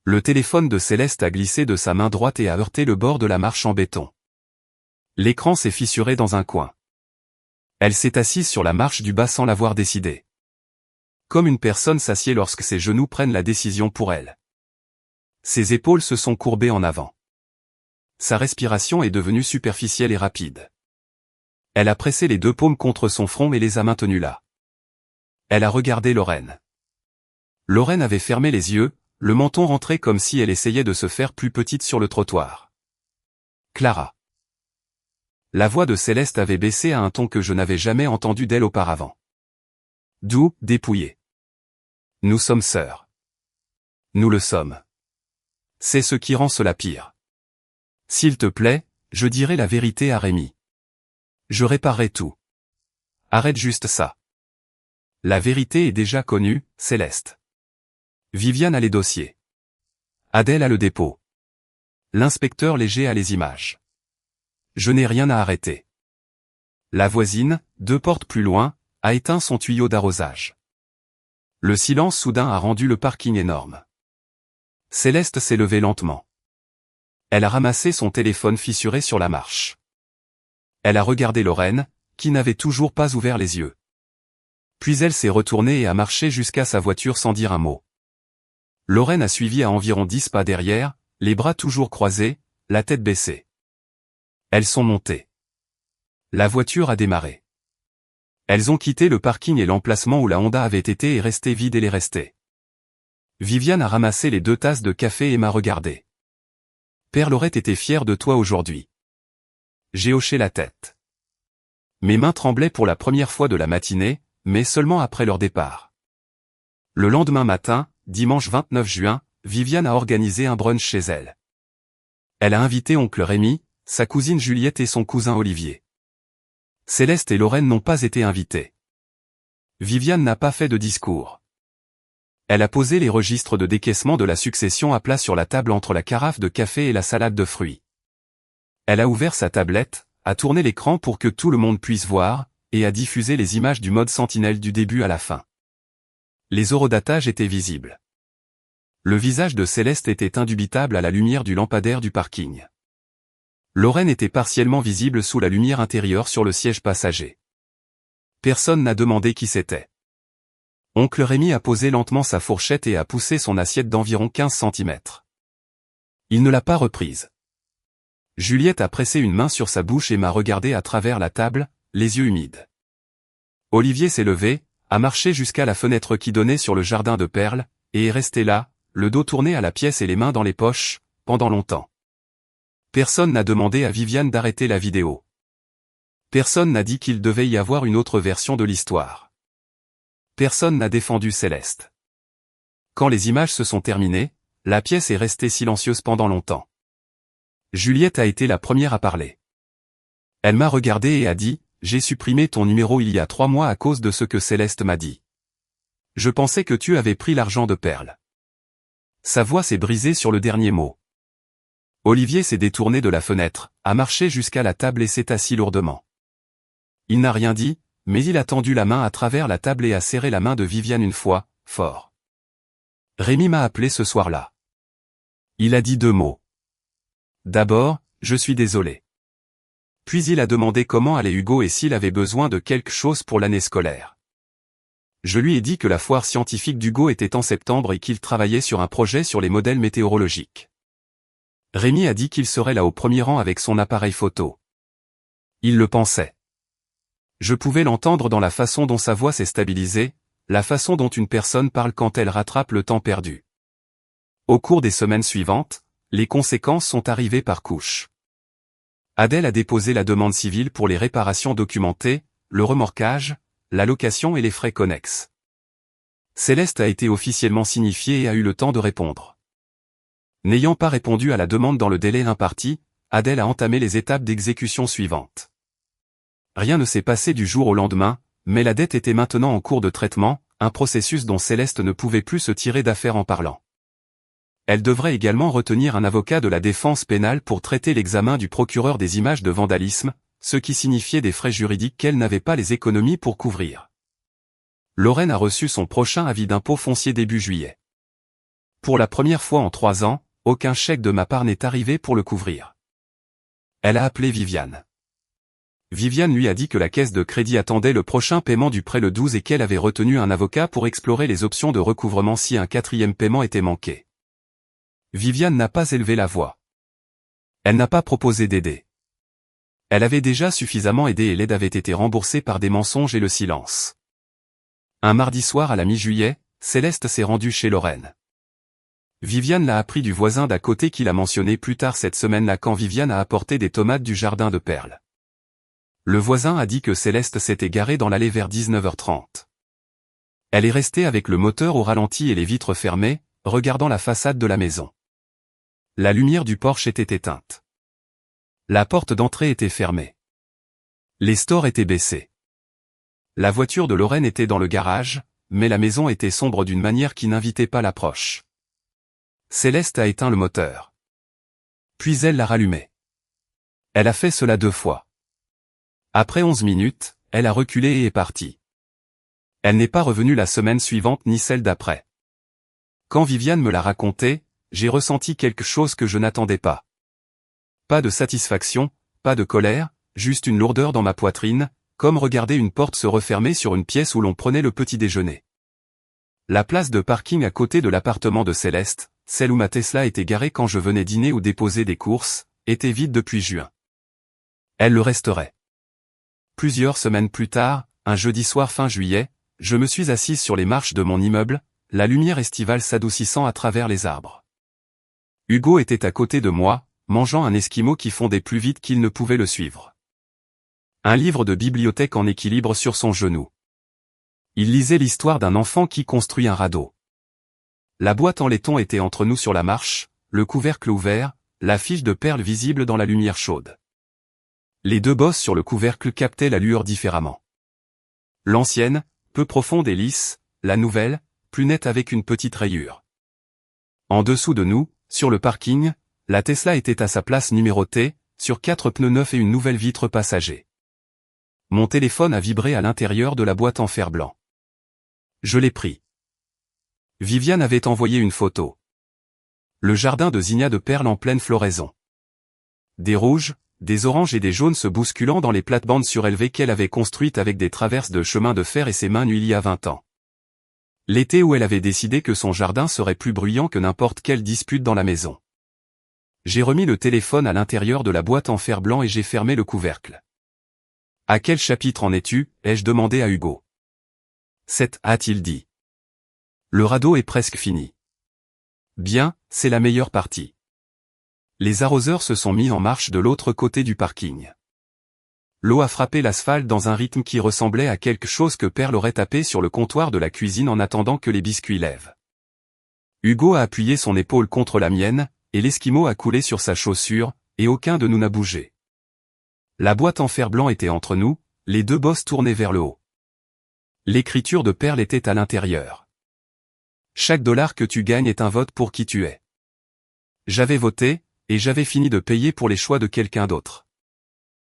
Le téléphone de Céleste a glissé de sa main droite et a heurté le bord de la marche en béton. L'écran s'est fissuré dans un coin. Elle s'est assise sur la marche du bas sans l'avoir décidé. Comme une personne s'assied lorsque ses genoux prennent la décision pour elle. Ses épaules se sont courbées en avant. Sa respiration est devenue superficielle et rapide. Elle a pressé les 2 paumes contre son front et les a maintenues là. Elle a regardé Lorraine. Lorraine avait fermé les yeux, le menton rentré comme si elle essayait de se faire plus petite sur le trottoir. Clara. La voix de Céleste avait baissé à un ton que je n'avais jamais entendu d'elle auparavant. Doux, dépouillé. Nous sommes sœurs. Nous le sommes. C'est ce qui rend cela pire. S'il te plaît, je dirai la vérité à Rémi. Je réparerai tout. Arrête juste ça. La vérité est déjà connue, Céleste. Viviane a les dossiers. Adèle a le dépôt. L'inspecteur Léger a les images. Je n'ai rien à arrêter. La voisine, 2 portes plus loin, a éteint son tuyau d'arrosage. Le silence soudain a rendu le parking énorme. Céleste s'est levée lentement. Elle a ramassé son téléphone fissuré sur la marche. Elle a regardé Lorraine, qui n'avait toujours pas ouvert les yeux. Puis elle s'est retournée et a marché jusqu'à sa voiture sans dire un mot. Lorraine a suivi à environ 10 pas derrière, les bras toujours croisés, la tête baissée. Elles sont montées. La voiture a démarré. Elles ont quitté le parking et l'emplacement où la Honda avait été est resté vide et les restait. Viviane a ramassé les 2 tasses de café et m'a regardé. Père Laurette était fier de toi aujourd'hui. J'ai hoché la tête. Mes mains tremblaient pour la première fois de la matinée, mais seulement après leur départ. Le lendemain matin, dimanche 29 juin, Viviane a organisé un brunch chez elle. Elle a invité oncle Rémi, sa cousine Juliette et son cousin Olivier. Céleste et Lorraine n'ont pas été invitées. Viviane n'a pas fait de discours. Elle a posé les registres de décaissement de la succession à plat sur la table entre la carafe de café et la salade de fruits. Elle a ouvert sa tablette, a tourné l'écran pour que tout le monde puisse voir, et a diffusé les images du mode sentinelle du début à la fin. Les horodatages étaient visibles. Le visage de Céleste était indubitable à la lumière du lampadaire du parking. Lorraine était partiellement visible sous la lumière intérieure sur le siège passager. Personne n'a demandé qui c'était. Oncle Rémi a posé lentement sa fourchette et a poussé son assiette d'environ 15 cm. Il ne l'a pas reprise. Juliette a pressé une main sur sa bouche et m'a regardé à travers la table, les yeux humides. Olivier s'est levé, a marché jusqu'à la fenêtre qui donnait sur le jardin de Perles, et est resté là, le dos tourné à la pièce et les mains dans les poches, pendant longtemps. Personne n'a demandé à Viviane d'arrêter la vidéo. Personne n'a dit qu'il devait y avoir une autre version de l'histoire. Personne n'a défendu Céleste. Quand les images se sont terminées, la pièce est restée silencieuse pendant longtemps. Juliette a été la première à parler. Elle m'a regardé et a dit, « J'ai supprimé ton numéro il y a 3 mois à cause de ce que Céleste m'a dit. Je pensais que tu avais pris l'argent de Perles. » Sa voix s'est brisée sur le dernier mot. Olivier s'est détourné de la fenêtre, a marché jusqu'à la table et s'est assis lourdement. Il n'a rien dit, mais il a tendu la main à travers la table et a serré la main de Viviane une fois, fort. Rémi m'a appelé ce soir-là. Il a dit 2 mots. D'abord, je suis désolé. Puis il a demandé comment allait Hugo et s'il avait besoin de quelque chose pour l'année scolaire. Je lui ai dit que la foire scientifique d'Hugo était en septembre et qu'il travaillait sur un projet sur les modèles météorologiques. Rémi a dit qu'il serait là au premier rang avec son appareil photo. Il le pensait. Je pouvais l'entendre dans la façon dont sa voix s'est stabilisée, la façon dont une personne parle quand elle rattrape le temps perdu. Au cours des semaines suivantes, les conséquences sont arrivées par couches. Adèle a déposé la demande civile pour les réparations documentées, le remorquage, la location et les frais connexes. Céleste a été officiellement signifiée et a eu le temps de répondre. N'ayant pas répondu à la demande dans le délai imparti, Adèle a entamé les étapes d'exécution suivantes. Rien ne s'est passé du jour au lendemain, mais la dette était maintenant en cours de traitement, un processus dont Céleste ne pouvait plus se tirer d'affaire en parlant. Elle devrait également retenir un avocat de la défense pénale pour traiter l'examen du procureur des images de vandalisme, ce qui signifiait des frais juridiques qu'elle n'avait pas les économies pour couvrir. Lorraine a reçu son prochain avis d'impôt foncier début juillet. Pour la première fois en 3 ans, aucun chèque de ma part n'est arrivé pour le couvrir. Elle a appelé Viviane. Viviane lui a dit que la caisse de crédit attendait le prochain paiement du prêt le 12 et qu'elle avait retenu un avocat pour explorer les options de recouvrement si un 4e paiement était manqué. Viviane n'a pas élevé la voix. Elle n'a pas proposé d'aider. Elle avait déjà suffisamment aidé et l'aide avait été remboursée par des mensonges et le silence. Un mardi soir à la mi-juillet, Céleste s'est rendue chez Lorraine. Viviane l'a appris du voisin d'à côté qui l'a mentionné plus tard cette semaine-là quand Viviane a apporté des tomates du jardin de Perles. Le voisin a dit que Céleste s'était garée dans l'allée vers 19h30. Elle est restée avec le moteur au ralenti et les vitres fermées, regardant la façade de la maison. La lumière du porche était éteinte. La porte d'entrée était fermée. Les stores étaient baissés. La voiture de Lorraine était dans le garage, mais la maison était sombre d'une manière qui n'invitait pas l'approche. Céleste a éteint le moteur. Puis elle l'a rallumé. Elle a fait cela 2 fois. Après 11 minutes, elle a reculé et est partie. Elle n'est pas revenue la semaine suivante ni celle d'après. Quand Viviane me l'a raconté, j'ai ressenti quelque chose que je n'attendais pas. Pas de satisfaction, pas de colère, juste une lourdeur dans ma poitrine, comme regarder une porte se refermer sur une pièce où l'on prenait le petit déjeuner. La place de parking à côté de l'appartement de Céleste, celle où ma Tesla était garée quand je venais dîner ou déposer des courses, était vide depuis juin. Elle le resterait. Plusieurs semaines plus tard, un jeudi soir fin juillet, je me suis assise sur les marches de mon immeuble, la lumière estivale s'adoucissant à travers les arbres. Hugo était à côté de moi, mangeant un esquimau qui fondait plus vite qu'il ne pouvait le suivre. Un livre de bibliothèque en équilibre sur son genou. Il lisait l'histoire d'un enfant qui construit un radeau. La boîte en laiton était entre nous sur la marche, le couvercle ouvert, la fiche de Perles visible dans la lumière chaude. Les 2 bosses sur le couvercle captaient la lueur différemment. L'ancienne, peu profonde et lisse, la nouvelle, plus nette avec une petite rayure. En dessous de nous, sur le parking, la Tesla était à sa place numérotée, sur 4 pneus neufs et une nouvelle vitre passager. Mon téléphone a vibré à l'intérieur de la boîte en fer blanc. Je l'ai pris. Viviane avait envoyé une photo. Le jardin de zinnia de perles en pleine floraison. Des rouges, des oranges et des jaunes se bousculant dans les plates-bandes surélevées qu'elle avait construites avec des traverses de chemin de fer et ses mains nues il y a 20 ans. L'été où elle avait décidé que son jardin serait plus bruyant que n'importe quelle dispute dans la maison. J'ai remis le téléphone à l'intérieur de la boîte en fer blanc et j'ai fermé le couvercle. « À quel chapitre en es-tu » ai-je demandé à Hugo. « 7, a-t-il dit. Le radeau est presque fini. Bien, c'est la meilleure partie. Les arroseurs se sont mis en marche de l'autre côté du parking. L'eau a frappé l'asphalte dans un rythme qui ressemblait à quelque chose que Perle aurait tapé sur le comptoir de la cuisine en attendant que les biscuits lèvent. Hugo a appuyé son épaule contre la mienne, et l'esquimau a coulé sur sa chaussure, et aucun de nous n'a bougé. La boîte en fer blanc était entre nous, les deux bosses tournées vers le haut. L'écriture de Perle était à l'intérieur. Chaque dollar que tu gagnes est un vote pour qui tu es. J'avais voté, et j'avais fini de payer pour les choix de quelqu'un d'autre.